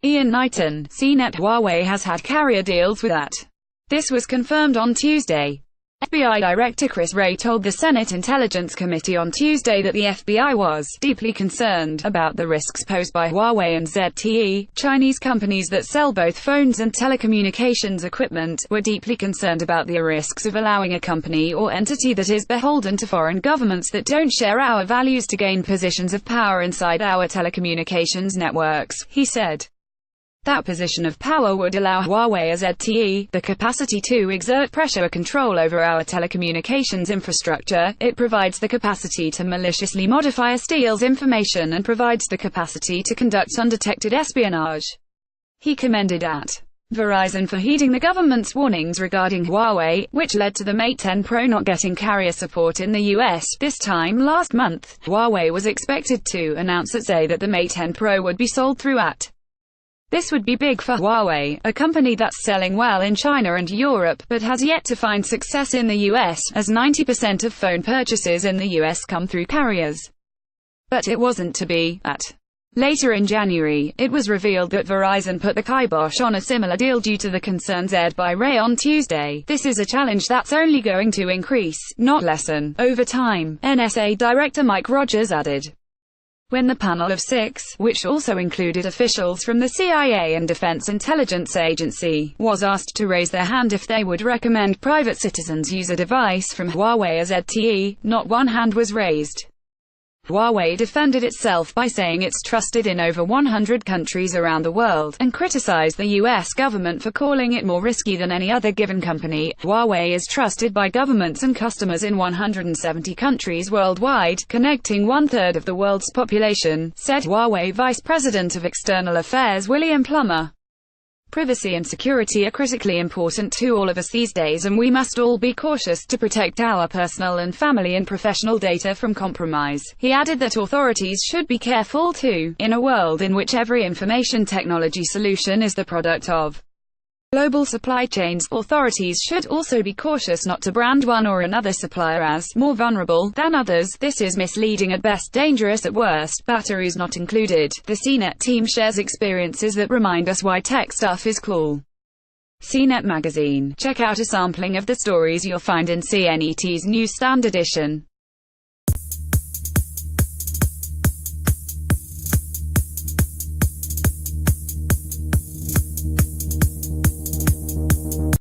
Ian Knighton, CNET. Huawei has had carrier deals with that. This was confirmed on Tuesday. FBI Director Chris Wray told the Senate Intelligence Committee on Tuesday that the FBI was deeply concerned about the risks posed by Huawei and ZTE, Chinese companies that sell both phones and telecommunications equipment. We're deeply concerned about the risks of allowing a company or entity that is beholden to foreign governments that don't share our values to gain positions of power inside our telecommunications networks, he said. That position of power would allow Huawei or ZTE the capacity to exert pressure or control over our telecommunications infrastructure. It provides the capacity to maliciously modify or steals information and provides the capacity to conduct undetected espionage. He commended at Verizon for heeding the government's warnings regarding Huawei, which led to the Mate 10 Pro not getting carrier support in the US. This time last month, Huawei was expected to announce at ZTE that the Mate 10 Pro would be sold through AT. This would be big for Huawei, a company that's selling well in China and Europe, but has yet to find success in the US, as 90% of phone purchases in the US come through carriers. But it wasn't to be. Later in January, it was revealed that Verizon put the kibosh on a similar deal due to the concerns aired by Wray on Tuesday. This is a challenge that's only going to increase, not lessen, over time, NSA Director Mike Rogers added. When the panel of 6, which also included officials from the CIA and Defense Intelligence Agency, was asked to raise their hand if they would recommend private citizens use a device from Huawei or ZTE, not one hand was raised. Huawei defended itself by saying it's trusted in over 100 countries around the world, and criticized the US government for calling it more risky than any other given company. Huawei is trusted by governments and customers in 170 countries worldwide, connecting 1/3 of the world's population, said Huawei Vice President of External Affairs William Plummer. Privacy and security are critically important to all of us these days, and we must all be cautious to protect our personal and family and professional data from compromise. He added that authorities should be careful too, in a world in which every information technology solution is the product of global supply chains. Authorities should also be cautious not to brand one or another supplier as more vulnerable than others. This is misleading at best, dangerous at worst, batteries not included. The CNET team shares experiences that remind us why tech stuff is cool. CNET magazine. Check out a sampling of the stories you'll find in CNET's newsstand edition.